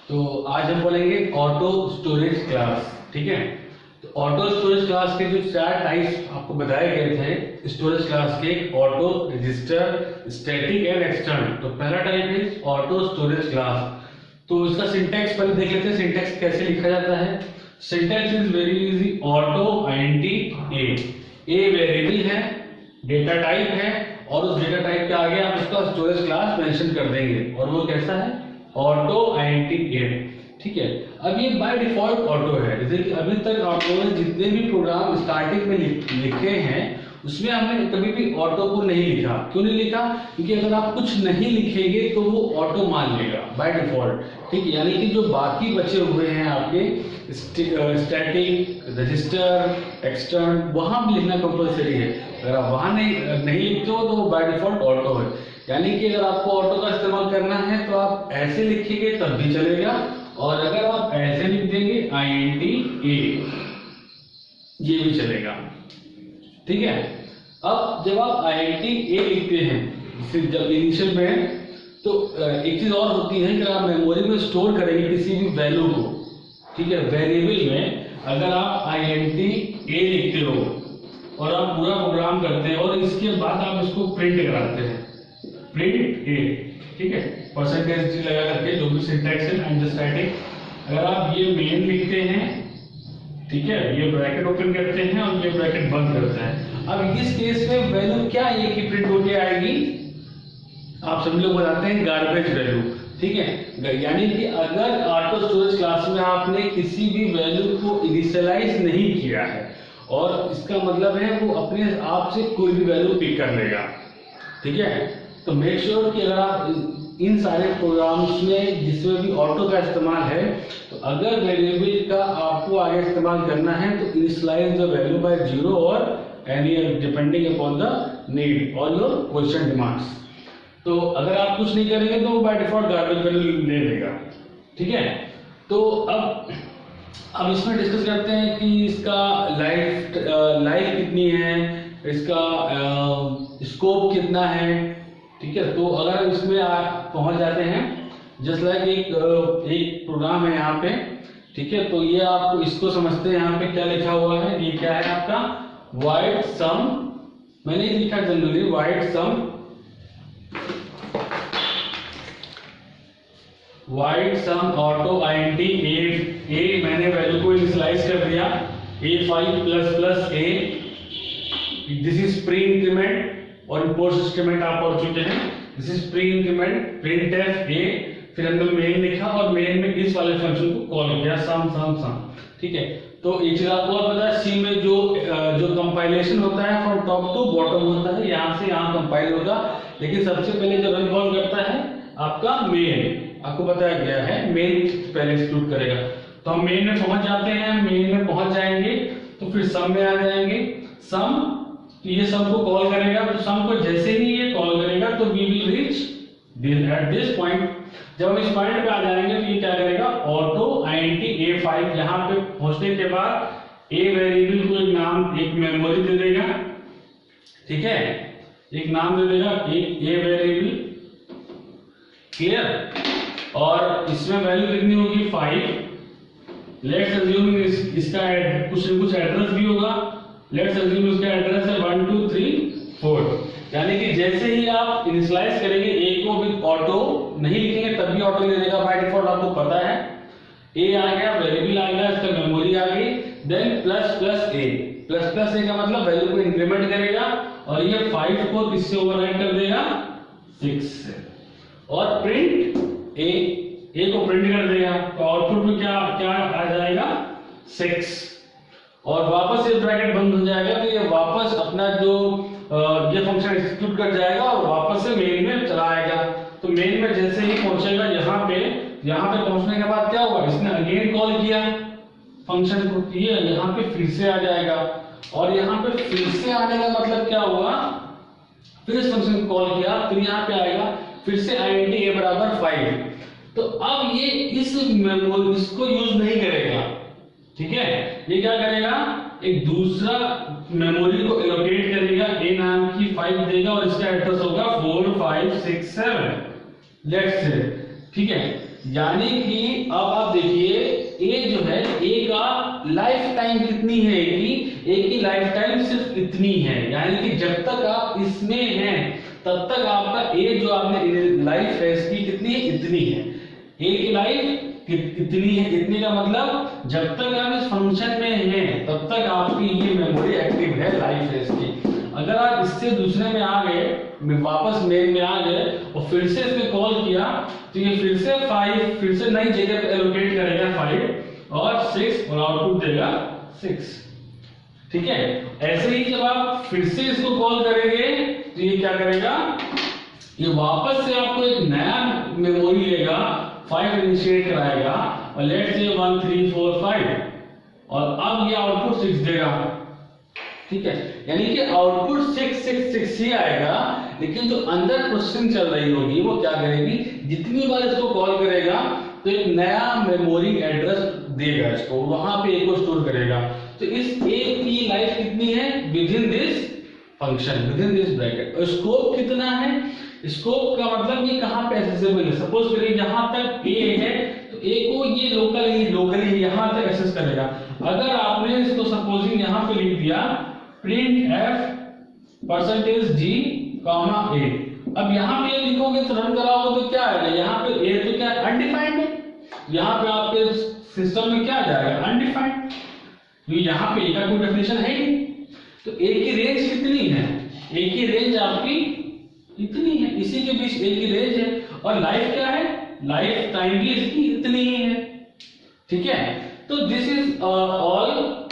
तो आज हम बोलेंगे ऑटो स्टोरेज क्लास। ठीक है, तो ऑटो स्टोरेज क्लास के जो चार टाइप्स आपको बताए गए थे स्टोरेज क्लास के, auto, register, static and external. तो पहला टाइप है ऑटो स्टोरेज क्लास। तो इसका सिंटैक्स पहले देख लेते हैं, सिंटैक्स कैसे लिखा जाता है। Syntax is very easy. Auto INT a variable है, डेटा टाइप है, और उस डेटा टाइप के आगे आप इसका स्टोरेज क्लास मेंशन कर देंगे, और वो कैसा है, ऑटो आईएनटी ए। ठीक है, अब ये बाय डिफॉल्ट ऑटो है। जैसे कि अभी तक आप लोगों ने जितने भी प्रोग्राम स्टार्टिंग में लिखे हैं उसमें हमने कभी भी ऑटो को नहीं लिखा। क्यों नहीं लिखा? क्योंकि अगर आप कुछ नहीं लिखेंगे तो वो ऑटो मान लेगा बाय डिफॉल्ट। ठीक है, यानी कि जो बाकी बचे हुए हैं आपके स्टैटिक, रजिस्टर, एक्सटर्न, वहां भी लिखना कंपलसरी है। अगर आप वहां नहीं लिखते हो तो बाय डिफॉल्ट ऑटो है। यानी कि अगर आपको ऑटो का इस्तेमाल करना है तो आप ऐसे लिखेंगे तब भी चलेगा, और अगर आप ऐसे लिख देंगे आईएनटी ए, ये भी चलेगा। ठीक है, अब जब आप आईएनटी ए लिखते हैं जब इनिशियल में, तो एक चीज और होती है कि आप मेमोरी में स्टोर करेंगे किसी भी वैल्यू को। ठीक है, वेरिएबल में अगर आप आईएनटी ए लिखते हो और आप पूरा प्रोग्राम करते हैं और इसके बाद आप इसको प्रिंट कराते हैं, प्रिंट ए, ठीक है, परसेंटेज लगा करके, जो भी सिंटैक्स है एंड स्टैटिक। अगर आप ये मेन लिखते हैं, ठीक है, ये ब्रैकेट ओपन करते हैं और ये ब्रैकेट बंद करते हैं। अब इस केस में वैल्यू क्या है कि प्रिंट होके आएगी, आप सभी लोग बताते हैं गार्बेज वैल्यू। ठीक है, यानी कि अगर ऑटो स्टोरेज क्लास में आपने किसी भी वैल्यू को इनिशियलाइज नहीं किया है, और इसका मतलब है वो अपने आप से कोई भी वैल्यू पिक कर लेगा। ठीक है, तो मेक श्योर कि अगर आप इन सारे प्रोग्राम्स में जिसमें भी ऑटो का इस्तेमाल है, तो अगर वेरिएबल का आपको आगे इस्तेमाल करना है तो इनिशियलाइज द वैल्यू बाय 0 और any depending upon the need और योर क्वेश्चन डिमांड्स। तो अगर आप कुछ नहीं करेंगे तो बाय डिफॉल्ट गार्बेज वैल्यू ले लेगा। ठीक है, तो अब इसमें डिस्कस करते हैं कि इसका लाइफ कितनी है, इसका स्कोप कितना है। ठीक है, तो अगर इसमें पहुंच जाते हैं, जस्ट लाइक एक प्रोग्राम है यहाँ पे। ठीक है, तो ये आप इसको समझते हैं, यहाँ पे क्या लिखा हुआ है, ये क्या है आपका वाइड सम, मैंने लिखा generally void sum, void sum auto INT a मैंने वैल्यू को इनिशियलाइज कर दिया a5 plus a, this is pre increment, और पोस्ट इंक्रीमेंट आप पढ़ चुके हैं। This is pre increment, printf a, फिर अंदर मेन लिखा और मेन में इस वाले फंक्शन को कॉल किया सम सम सम। ठीक है, तो एक चीज आपको और पता है, सी में जो कंपाइलेशन होता है फ्रॉम टॉप टू बॉटम होता है, यहाँ से यहाँ कंपाइल होगा, लेकिन सबसे पहले जो रन कॉल करता है आपका मेन, आपको बताया गया है मेन पहले एग्जीक्यूट करेगा। तो हम मेन में पहुंच जाते हैं, मेन में पहुंच जाएंगे तो फिर सम में आ जाएंगे। सम, तो ये सम को कॉल करेगा, तो सम को जैसे ही ये कॉल करेगा तो we will reach at this point. जब हम इस पॉइंट पे आ जाएंगे तो ये क्या करेगा, ऑटो आईएनटी ए5, यहाँ पे पहुंचने के बाद ए वेरिएबल को एक नाम, एक मेमोरी दे देगा। ठीक है, एक नाम दे देगा, एक ए वेरिएबल, क्लियर, और इसमें वैल्यू कितनी होगी 5। लेट्स अज्यूम इसका कुछ एड्रेस भी होगा, लेट्स अज्यूम इसका एड्रेस है 1 2 3 4। यानी कि जैसे ही आप इनिशियलाइज करेंगे ए को विद ऑटो, नहीं लिखेंगे तब भी ऑटो ले लेगा बाय डिफॉल्ट, आपको पता है। ए आ गया, वेरिएबल आ गया, इसका मेमोरी आ गई, देन प्लस प्लस ए, प्लस प्लस ए का मतलब वैल्यू को इंक्रीमेंट करेगा, और ये 5 को किससे ओवरराइट कर देगा, 6 से, और प्रिंट ए को प्रिंट कर देगा, तो आउटपुट में क्या क्या आ जाएगा 6, और वापस ये ब्रैकेट बंद हो जाएगा, तो ये वापस अपना जो ये फंक्शन एग्जीक्यूट कर जाएगा और वापस से मेन में चला आएगा। तो मेन में जैसे ही पहुंचेगा यहाँ पे पहुंचने के बाद क्या होगा, इसने अगेन कॉल किया फंक्शन को, ये यहाँ पे फिर से आ जाएगा, और यहाँ पे फिर से आने का मतलब क्या हुआ, फिर इस फंक्शन को कॉल किया, फिर यहाँ पे आएगा, फिर से आईएनटी ए बराबर 5। तो अब ये इस मेमोरी इसको यूज नहीं करेगा। ठीक है, ये क्या करेगा, एक दूसरा मेमोरी को एलोकेट करेगा, ए नाम की 5 देगा, और इसका एड्रेस होगा 4 5 6 7, लेट्स से। ठीक है, यानी कि अब आप देखिए ए जो है, ए का लाइफ टाइम कितनी है, ए की लाइफ टाइम सिर्फ इतनी है, यानी कि जब तक आप इसमें हैं तब तक आपका ए जो आपने लाइफ है इसकी कितनी है, इतनी है। ए की लाइफ इतनी है, इतनी का मतलब जब तक आप इस फंक्शन में हैं तब तक आपकी ये मेमोरी एक्टिव है, लाइफ है इसकी। अगर आप इससे दूसरे में आ गए, वापस मेन में आ गए और फिर से इसमें कॉल किया तो ये फिर से 5 फिर से नई जगह पे एलोकेट करेगा 5 और 6 और आउटपुट देगा 6। ठीक है, ऐसे ही जब आप फिर से इसको कॉल करेंगे तो ये क्या करेगा, ये वापस से आपको एक नया मेमोरी लेगा, 5 इनिशिएट कराएगा और लेट्स से 1 3 4 5 और अब ये आउटपुट 6 देगा। ठीक है, यानी कि आउटपुट 6 6 6 ही आएगा, लेकिन जो अंदर प्रोसेसिंग चल रही होगी वो क्या करेगी, जितनी बार इसको कॉल करेगा तो एक नया मेमोरी एड्रेस देगा इसको, वहां पे ए को स्टोर करेगा। तो इस ए की लाइफ कितनी है with in this function, with in this bracket. और स्कोप कितना है, स्कोप का मतलब ये कहां पे एक्सेसिबल है। सपोज करिए यहां तक ए है तो ए को ये लोकली यहां तक एक्सेस करेगा। अगर आपने इसको सपोजिंग यहां पे लिख दिया प्रिंट एफ %g, ए, अब यहाँ पे लिखोगे तो रन कराओगे तो क्या आएगा, यहाँ पे ए तो क्या अनडिफाइंड है, यहाँ पे आपके सिस्टम में क्या आ जाएगा अनडिफाइंड, क्योंकि यहाँ पे ए का कोई डेफिनेशन है ही। तो ए की रेंज कितनी है, ए की रेंज आपकी इतनी है, इसी के बीच ए की रेंज है। और लाइफ क्या है, लाइफ टाइम भी इसकी इतनी ही है। ठीक है, तो दिस इज ऑल